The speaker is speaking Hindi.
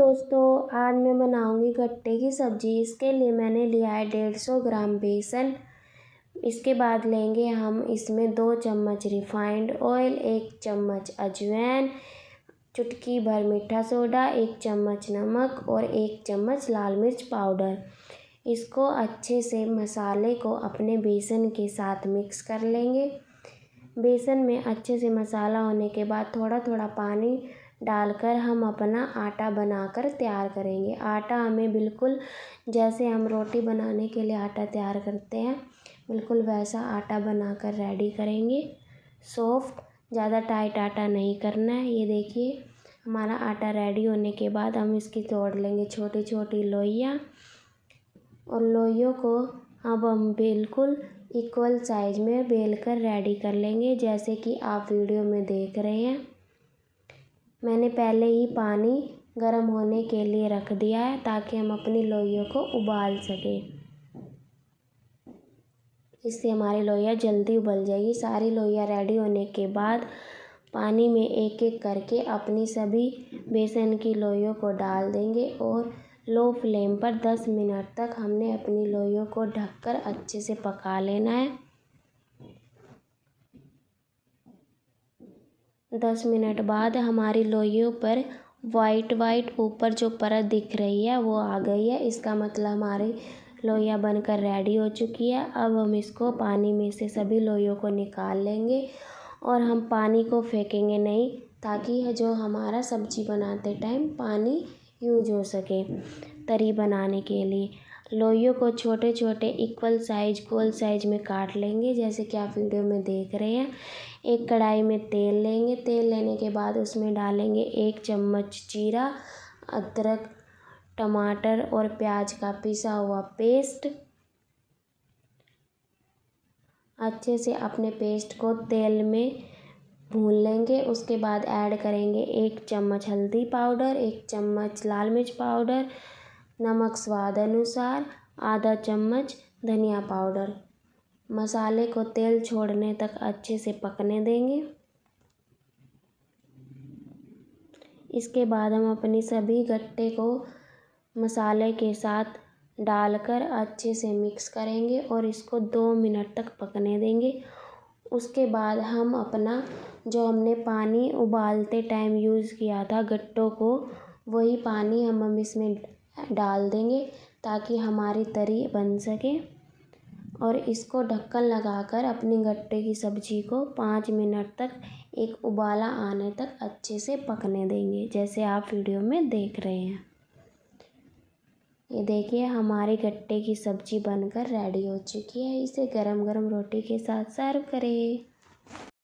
दोस्तों, आज मैं बनाऊंगी गट्टे की सब्ज़ी। इसके लिए मैंने लिया है 150 ग्राम बेसन। इसके बाद लेंगे हम इसमें 2 चम्मच रिफाइंड ऑयल, 1 चम्मच अजवाइन, चुटकी भर मीठा सोडा, 1 चम्मच नमक और 1 चम्मच लाल मिर्च पाउडर। इसको अच्छे से मसाले को अपने बेसन के साथ मिक्स कर लेंगे। बेसन में अच्छे से मसाला होने के बाद थोड़ा थोड़ा पानी डालकर हम अपना आटा बनाकर तैयार करेंगे। आटा हमें बिल्कुल जैसे हम रोटी बनाने के लिए आटा तैयार करते हैं, बिल्कुल वैसा आटा बनाकर रेडी करेंगे। सॉफ्ट, ज़्यादा टाइट आटा नहीं करना है। ये देखिए हमारा आटा रेडी होने के बाद हम इसकी तोड़ लेंगे छोटी छोटी लोइयाँ, और लोइयों को अब हम बिल्कुल इक्वल साइज में बेलकर रेडी कर लेंगे, जैसे कि आप वीडियो में देख रहे हैं। मैंने पहले ही पानी गर्म होने के लिए रख दिया है ताकि हम अपनी लोइयों को उबाल सकें। इससे हमारी लोइयाँ जल्दी उबल जाएगी। सारी लोइयाँ रेडी होने के बाद पानी में एक एक करके अपनी सभी बेसन की लोइयों को डाल देंगे और लो फ्लेम पर 10 मिनट तक हमने अपनी लोइयों को ढककर अच्छे से पका लेना है। 10 मिनट बाद हमारी लोइयों पर वाइट ऊपर जो परत दिख रही है वो आ गई है। इसका मतलब हमारी लोइयाँ बनकर रेडी हो चुकी है। अब हम इसको पानी में से सभी लोइयों को निकाल लेंगे और हम पानी को फेंकेंगे नहीं, ताकि जो हमारा सब्जी बनाते टाइम पानी यूज हो सके तरी बनाने के लिए। लोइयों को छोटे छोटे इक्वल साइज गोल साइज में काट लेंगे, जैसे कि आप वीडियो में देख रहे हैं। एक कढ़ाई में तेल लेंगे। तेल लेने के बाद उसमें डालेंगे 1 चम्मच जीरा, अदरक, टमाटर और प्याज का पिसा हुआ पेस्ट। अच्छे से अपने पेस्ट को तेल में भून लेंगे। उसके बाद ऐड करेंगे 1 चम्मच हल्दी पाउडर, 1 चम्मच लाल मिर्च पाउडर, नमक स्वाद अनुसार, आधा चम्मच धनिया पाउडर। मसाले को तेल छोड़ने तक अच्छे से पकने देंगे। इसके बाद हम अपनी सभी गट्टे को मसाले के साथ डालकर अच्छे से मिक्स करेंगे और इसको 2 मिनट तक पकने देंगे। उसके बाद हम अपना जो हमने पानी उबालते टाइम यूज़ किया था गट्टों को, वही पानी हम इसमें डाल देंगे ताकि हमारी तरी बन सके। और इसको ढक्कन लगाकर अपनी गट्टे की सब्ज़ी को 5 मिनट तक एक उबाला आने तक अच्छे से पकने देंगे, जैसे आप वीडियो में देख रहे हैं। ये देखिए हमारी गट्टे की सब्ज़ी बनकर रेडी हो चुकी है। इसे गरम गरम रोटी के साथ सर्व करें।